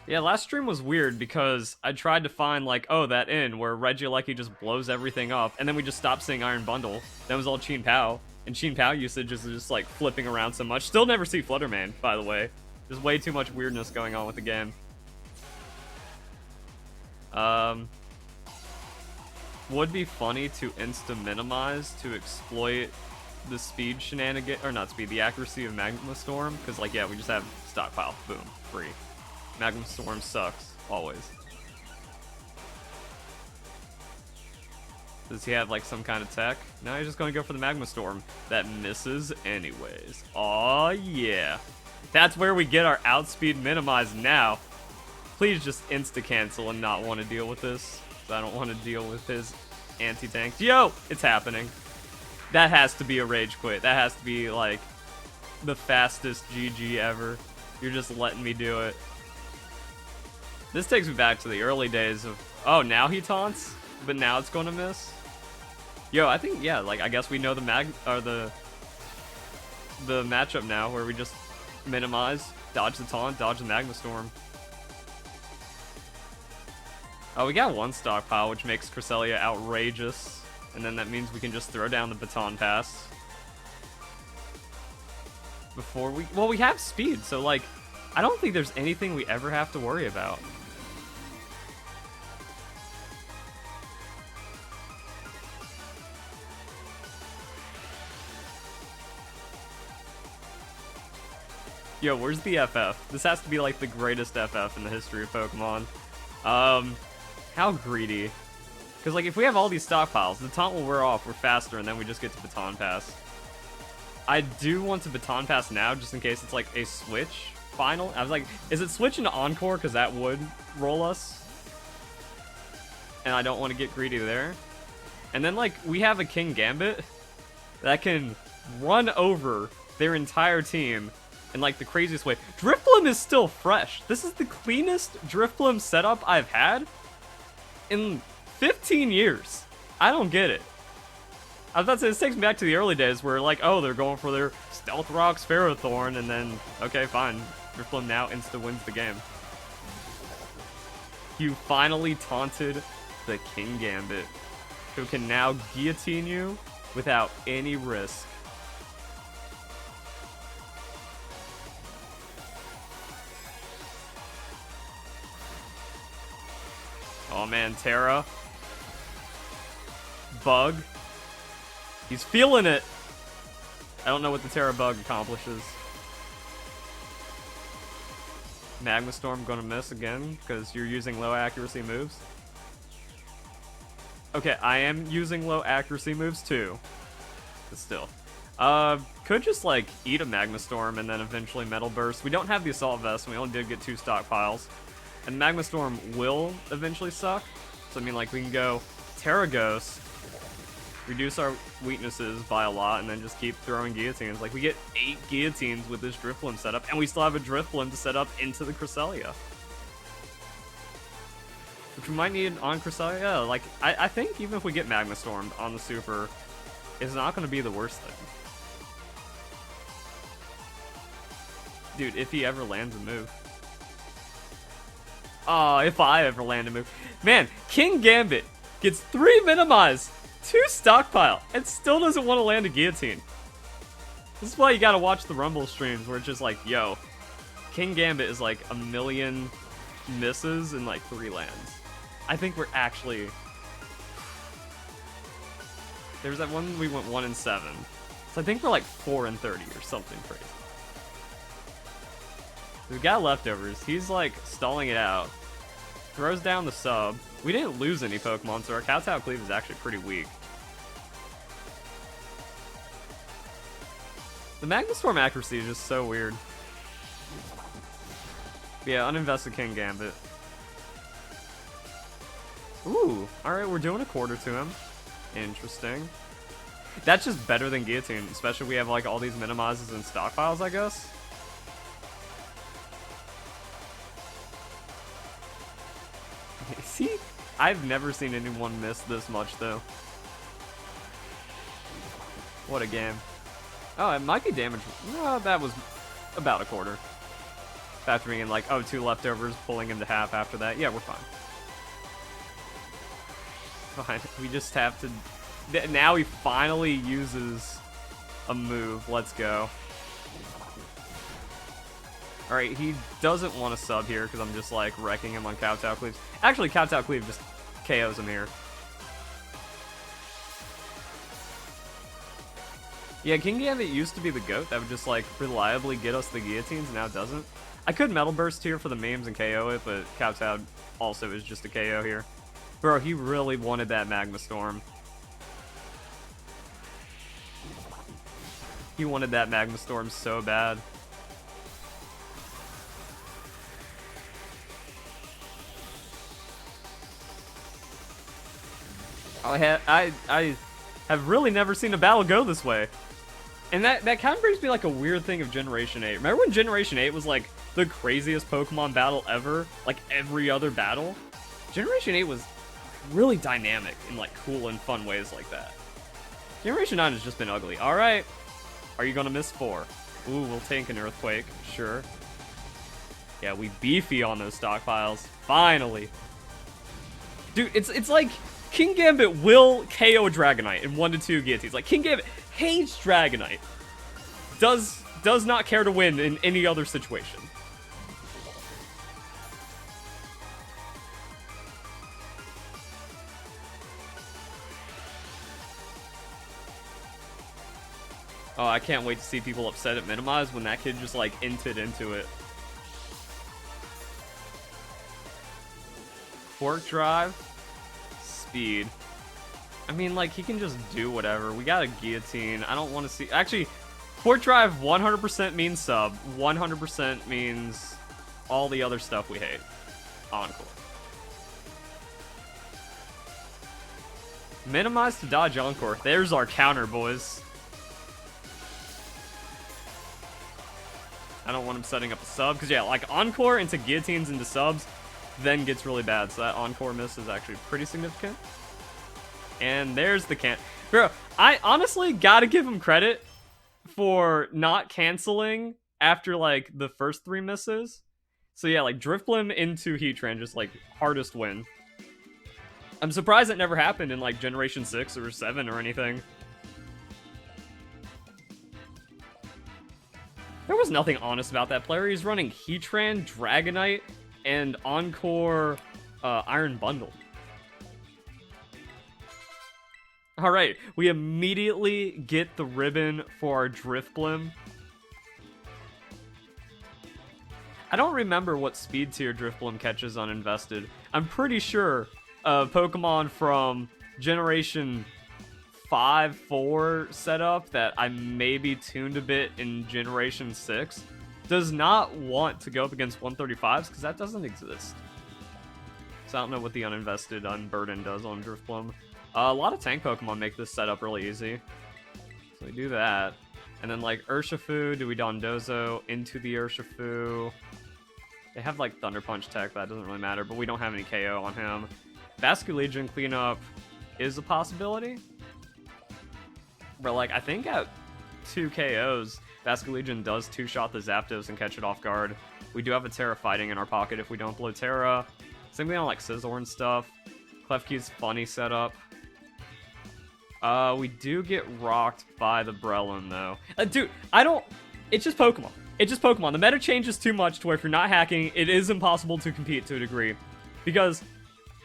Yeah, last stream was weird because I tried to find, like, oh, that inn where Regieleki just blows everything up, and then we just stopped seeing Iron Bundle. That was all Chien Pao, and Chien Pao usage is just, like, flipping around so much. Still never see Flutterman, by the way. There's way too much weirdness going on with the game. Would be funny to insta-minimize to exploit the speed shenanigan, or not speed, the accuracy of Magma Storm, because, like, yeah, we just have stockpile. Boom. Free. Magma Storm sucks, always. Does he have like some kind of tech? No, he's just gonna go for the Magma Storm. That misses anyways. Aw, yeah. That's where we get our outspeed minimized now. Please just insta-cancel and not want to deal with this. I don't want to deal with his anti-tanks. Yo! It's happening. That has to be a rage quit. That has to be like the fastest GG ever. You're just letting me do it. This takes me back to the early days of, oh, now he taunts, but now it's going to miss. Yo, I think, yeah, like, I guess we know the matchup now, where we just minimize, dodge the taunt, dodge the Magma Storm. Oh, we got one stockpile, which makes Cresselia outrageous, and then that means we can just throw down the Baton Pass. Before we, well, we have speed, so, like, I don't think there's anything we ever have to worry about. Yo, where's the FF? This has to be like the greatest FF in the history of Pokemon. How greedy. Because like if we have all these stockpiles, the taunt will wear off, we're faster, and then we just get to Baton Pass. I do want to Baton Pass now, just in case it's like a switch final. I was like, is it switch into Encore? Because that would roll us. And I don't want to get greedy there. And then like, we have a King Gambit that can run over their entire team in like the craziest way. Drifblim is still fresh. This is the cleanest Drifblim setup I've had in 15 years. I don't get it. I was about to say, this takes me back to the early days where like, oh, they're going for their Stealth Rocks Ferrothorn, and then, okay, fine. Drifblim now insta-wins the game. You finally taunted the King Gambit, who can now guillotine you without any risk. Oh man, Terra. Bug. He's feeling it. I don't know what the Terra Bug accomplishes. Magma Storm gonna miss again because you're using low accuracy moves. Okay, I am using low accuracy moves too. But still. Could just like eat a Magma Storm and then eventually Metal Burst. We don't have the Assault Vest and we only did get 2 stockpiles. And Magma Storm will eventually suck. So I mean like we can go Terra Ghost, reduce our weaknesses by a lot, and then just keep throwing guillotines. Like we get 8 guillotines with this Drifblim setup, and we still have a Drifblim to set up into the Cresselia. Which we might need on Cresselia. Like, I think even if we get Magma Stormed on the Super, it's not going to be the worst thing. Dude, if he ever lands a move. Oh, if I ever land a move. Man, King Gambit gets 3 minimize, 2 stockpile, and still doesn't want to land a guillotine. This is why you gotta watch the Rumble streams where it's just like, yo, King Gambit is like 1,000,000 misses and like 3 lands. I think we're actually... There's that one we went 1 and 7. So I think we're like 4 and 30 or something crazy. We've got leftovers. He's like stalling it out. Throws down the sub. We didn't lose any Pokemon, so our Kowtow Cleave is actually pretty weak. The Magma Storm accuracy is just so weird. Yeah, uninvested King Gambit. Ooh, alright, we're doing a quarter to him. Interesting. That's just better than Guillotine, especially if we have like all these minimizes and stockpiles, I guess. See? I've never seen anyone miss this much, though. What a game. Oh, it might be damage. No, that was about a quarter. Factoring in like, oh, 2 leftovers, pulling him to half after that. Yeah, we're fine. Fine. We just have to... Now he finally uses a move. Let's go. Alright, he doesn't want to sub here because I'm just like wrecking him on Kowtow Cleaves. Actually, Kowtow Cleave just KOs him here. Yeah, King Gambit used to be the GOAT that would just like reliably get us the guillotines, now it doesn't. I could Metal Burst here for the memes and KO it, but Kowtow also is just a KO here. Bro, he really wanted that Magma Storm. He wanted that Magma Storm so bad. I have really never seen a battle go this way. And that kind of brings me like a weird thing of Generation 8. Remember when Generation 8 was like the craziest Pokemon battle ever? Like every other battle? Generation 8 was really dynamic in like cool and fun ways like that. Generation 9 has just been ugly. Alright. Are you gonna miss 4? Ooh, we'll tank an Earthquake. Sure. Yeah, we beefy on those stockpiles. Finally. Dude, it's like King Gambit will KO a Dragonite in 1 to 2 guillotines. Like, King Gambit hates Dragonite. Does not care to win in any other situation. Oh, I can't wait to see people upset at Minimize when that kid just, like, inted into it. Fork Drive. Speed. I mean, like, he can just do whatever. We got a guillotine. I don't want to see... Actually, Fork Drive 100% means sub. 100% means all the other stuff we hate. Encore. Minimize to dodge Encore. There's our counter, boys. I don't want him setting up a sub, because yeah, like Encore into guillotines into subs then gets really bad, so that Encore miss is actually pretty significant. And there's the can. Bro, I honestly gotta give him credit for not canceling after like the first 3 misses. So yeah, like Drifblim into Heatran, just like hardest win. I'm surprised it never happened in like Generation 6 or 7 or anything. There was nothing honest about that player. He's running Heatran, Dragonite, and Encore Iron Bundle. Alright, we immediately get the ribbon for our Drifblim. I don't remember what speed tier Drifblim catches on Invested. I'm pretty sure Pokemon from Generation 5, 4 setup that I maybe tuned a bit in Generation 6 does not want to go up against 135s because that doesn't exist. So I don't know what the uninvested Unburden does on Drifblim. A lot of tank Pokemon make this setup really easy. So we do that. And then like Urshifu, do we Dondozo into the Urshifu? They have like Thunder Punch tech, that doesn't really matter, but we don't have any KO on him. Basculegion cleanup is a possibility. But like, I think at 2 KOs, Basculegion does 2-shot the Zapdos and catch it off guard. We do have a Terra fighting in our pocket if we don't blow Terra. Same thing on like Scizor and stuff. Klefki's funny setup. We do get rocked by the Breloom though. Dude, it's just Pokemon. It's just Pokemon. The meta changes too much to where if you're not hacking, it is impossible to compete to a degree. Because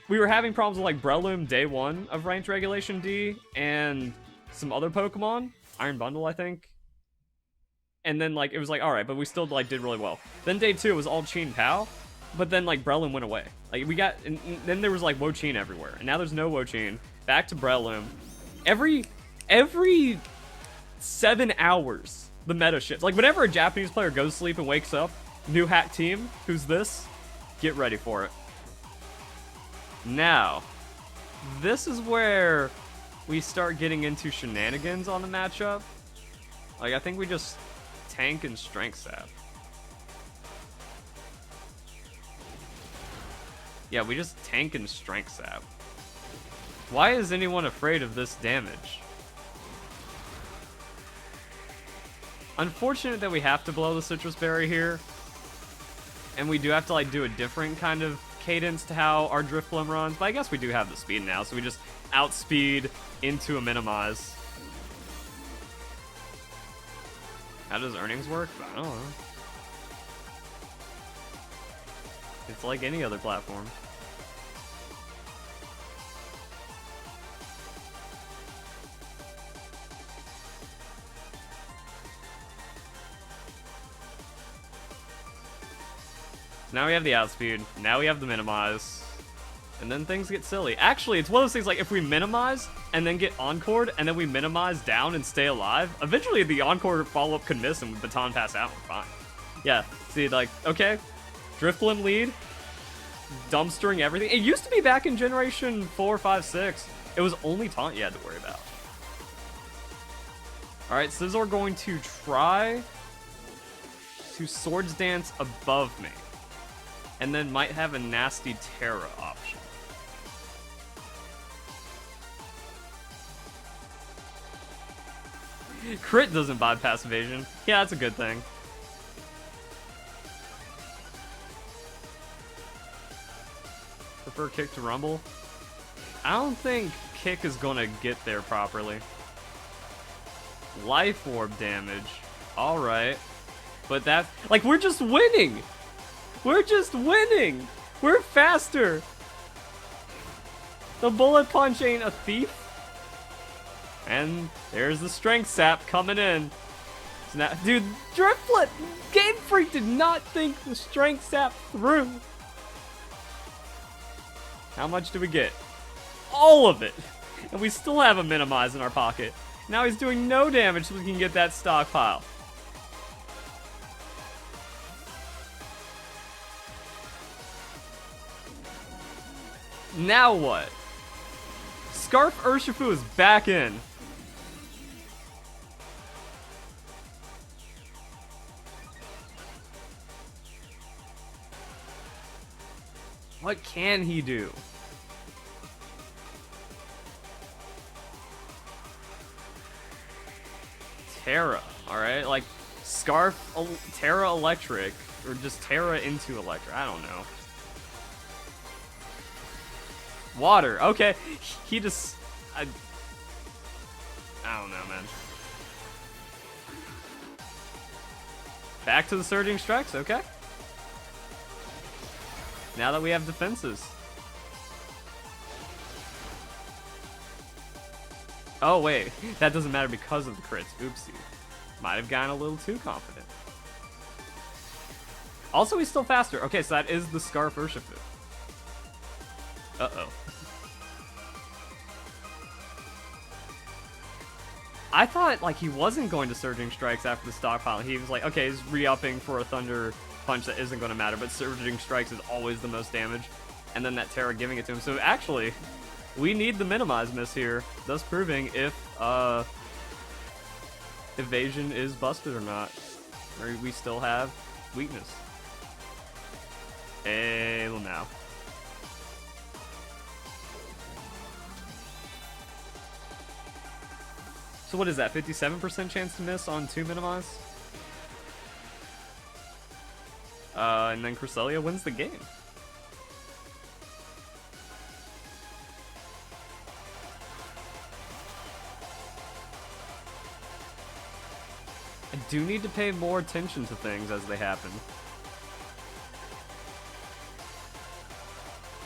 we were having problems with like Breloom day 1 of Ranked Regulation D and some other Pokemon. Iron Bundle, I think. And then like, it was like, alright, but we still like did really well. Then day 2 was all Chien Pao. But then like Breloom went away. Like we got, and then there was like Wo-Chien everywhere. And now there's no Wo-Chien. Back to Breloom. Every 7 hours, the meta shifts. Like, whenever a Japanese player goes to sleep and wakes up, new hack team, who's this? Get ready for it. Now, this is where we start getting into shenanigans on the matchup. Like, I think we just tank and strength sap. Yeah, we just tank and strength sap. Why is anyone afraid of this damage? Unfortunate that we have to blow the Citrus Berry here. And we do have to like do a different kind of cadence to how our Drifblim runs, but I guess we do have the speed now, so we just outspeed into a minimize. How does earnings work? I don't know. It's like any other platform. Now we have the outspeed, now we have the minimize, and then things get silly. Actually, it's one of those things like if we minimize and then get encored and then we minimize down and stay alive, eventually the encore follow-up could miss and Baton pass out, we're fine. Yeah, see, like, okay, Drifblim lead, dumpstering everything. It used to be back in Generation 4, 5, 6. It was only taunt you had to worry about. Alright, Scizor going to try to Swords Dance above me. And then might have a nasty Terra option. Crit doesn't bypass evasion. Yeah, that's a good thing. Prefer kick to rumble? I don't think kick is gonna get there properly. Life orb damage. Alright. But that, like, we're just winning! We're just winning! We're faster! The bullet punch ain't a thief. And there's the strength sap coming in. Now, dude, Drifblim! Game Freak did not think the strength sap through. How much do we get? All of it! And we still have a minimize in our pocket. Now he's doing no damage so we can get that stockpile. Now what? Scarf Urshifu is back in. What can he do? Terra, alright? Like, Scarf, Terra Electric, or just Terra into Electric, I don't know. Water, okay. He just... I don't know, man. Back to the Surging Strikes, okay. Now that we have defenses. Oh, wait. That doesn't matter because of the crits. Oopsie. Might have gotten a little too confident. Also, he's still faster. Okay, so that is the Scarf Urshifu. Uh-oh. I thought, like, he wasn't going to Surging Strikes after the stockpile. He was like, okay, he's re-upping for a Thunder Punch that isn't going to matter, but Surging Strikes is always the most damage. And then that Terra giving it to him. So, actually, we need the minimize miss here, thus proving if, Evasion is busted or not. Or we still have weakness. Well, now. So what is that, 57% chance to miss on 2 minimize? And then Cresselia wins the game. I do need to pay more attention to things as they happen.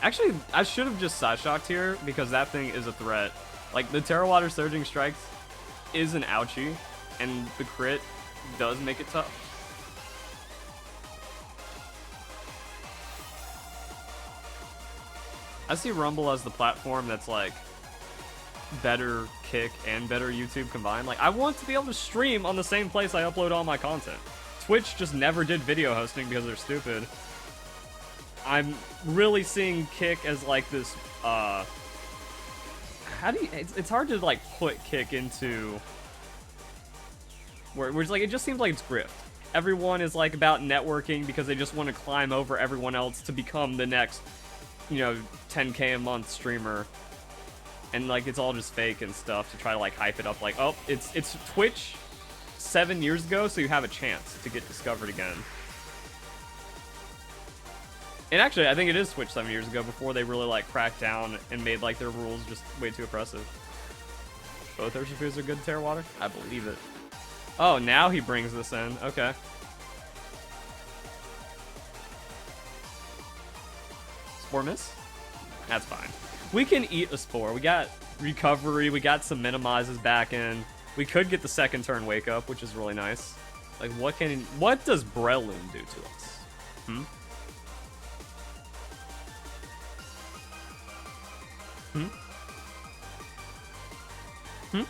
Actually, I should have just Psyshocked here, because that thing is a threat. Like, the Terra Water Surging Strikes is an ouchie, and the crit does make it tough. I see Rumble as the platform that's like better kick and better YouTube combined. Like, I want to be able to stream on the same place I upload all my content. Twitch just never did video hosting because they're stupid. I'm really seeing kick as like this, how do you, it's hard to like put kick into where it's like, it just seems like it's grift. Everyone is like about networking because they just want to climb over everyone else to become the next, you know, 10K a month streamer. And like, it's all just fake and stuff to try to like hype it up like, oh, it's Twitch 7 years ago, so you have a chance to get discovered again. And actually, I think it is Switch 7 years ago before they really like cracked down and made like their rules just way too oppressive. Both Urshifus are good Terra Water? I believe it. Oh, now he brings this in. Okay. Spore miss? That's fine. We can eat a Spore. We got recovery. We got some minimizes back in. We could get the second turn wake up, which is really nice. Like, what does Breloom do to us? Hmm? Hmm? Hmm?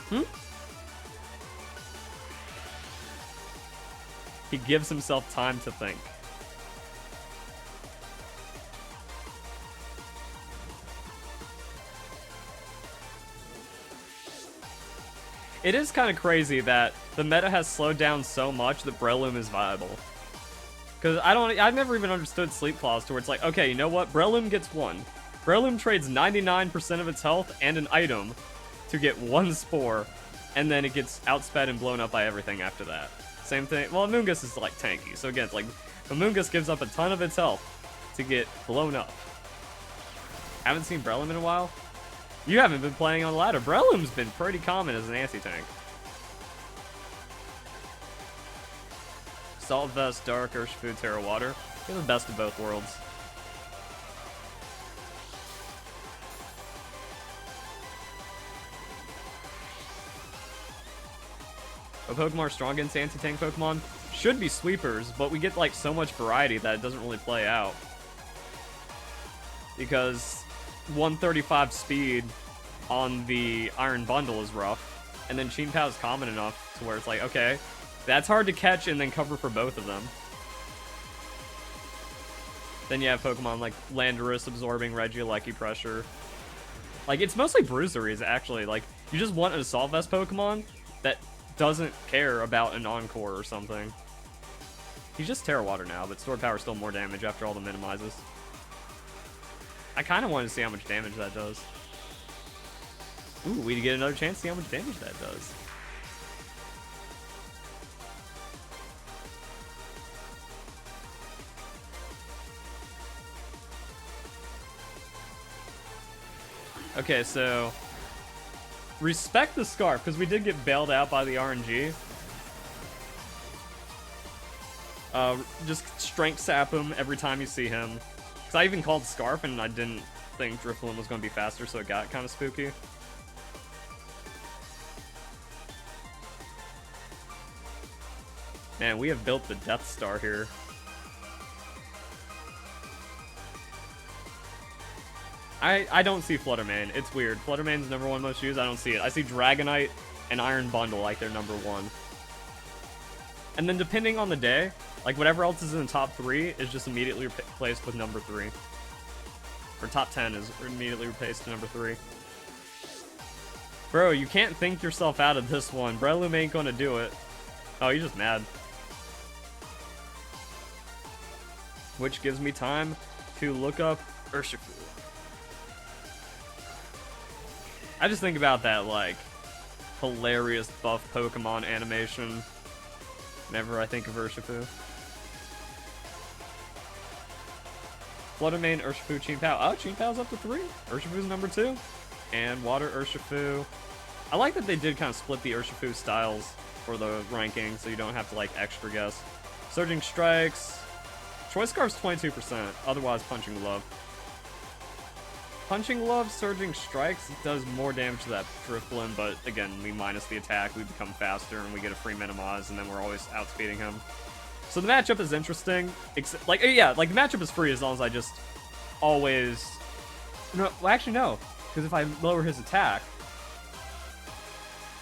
Hmm? He gives himself time to think. It is kind of crazy that the meta has slowed down so much that Breloom is viable. Because I've never even understood Sleep Clause to where it's like, okay, you know what? Breloom gets one. Breloom trades 99% of its health and an item to get one Spore, and then it gets outsped and blown up by everything after that. Same thing. Well, Amoonguss is like tanky, so again, it's like Amoonguss gives up a ton of its health to get blown up. Haven't seen Breloom in a while? You haven't been playing on ladder. Breloom's been pretty common as an anti-tank. Salt Vest, Dark, Urshifu, Terra Water. You're the best of both worlds. A Pokemon strong against anti-tank Pokemon should be sweepers, but we get like so much variety that it doesn't really play out. Because 135 speed on the Iron Bundle is rough, and then Chien-Pao is common enough to where it's like, okay, that's hard to catch and then cover for both of them. Then you have Pokemon like Landorus absorbing Regieleki pressure. Like, it's mostly Bruiseries, actually. Like, you just want an Assault Vest Pokemon that doesn't care about an Encore or something. He's just Terra Water now, but Sword Power still more damage after all the minimizes. I kind of want to see how much damage that does. Ooh, we get another chance to see how much damage that does. Okay, so respect the Scarf, because we did get bailed out by the RNG. Just strength sap him every time you see him. Because I even called Scarf and I didn't think Drifblim was going to be faster, so it got kind of spooky. Man, we have built the Death Star here. I don't see Fluttermane. It's weird. Fluttermane's #1 most used. I don't see it. I see Dragonite and Iron Bundle like they're #1. And then depending on the day, like whatever else is in the top 3 is just immediately replaced with #3. Or top 10 is immediately replaced to #3. Bro, you can't think yourself out of this one. Breloom ain't gonna do it. Oh, he's just mad. Which gives me time to look up Urshifu. I just think about that, like, hilarious buff Pokemon animation whenever I think of Urshifu. Fluttermane, Urshifu, Chien-Pao. Oh, Chien-Pao's up to 3. Urshifu's #2. And Water Urshifu. I like that they did kind of split the Urshifu styles for the ranking, so you don't have to, like, extra guess. Surging Strikes. Choice Scarf's 22%, otherwise Punching Glove. Punching Glove, Surging Strikes does more damage to that Drifblim, but again, we minus the attack, we become faster, and we get a free minimize, and then we're always outspeeding him. So the matchup is interesting. Like, yeah, like the matchup is free as long as I just always... No, well, actually, no. Because if I lower his attack...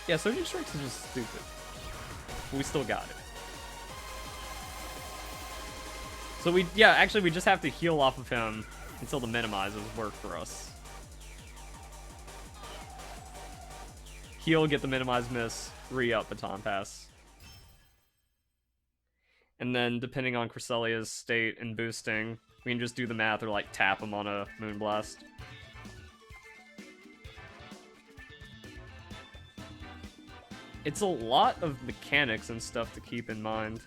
Yeah, Surging Strikes is just stupid. But we still got it. So we just have to heal off of him until the minimizes work for us. Heal, get the minimize miss, re-up Baton Pass. And then, depending on Cresselia's state and boosting, we can just do the math or, like, tap him on a Moonblast. It's a lot of mechanics and stuff to keep in mind.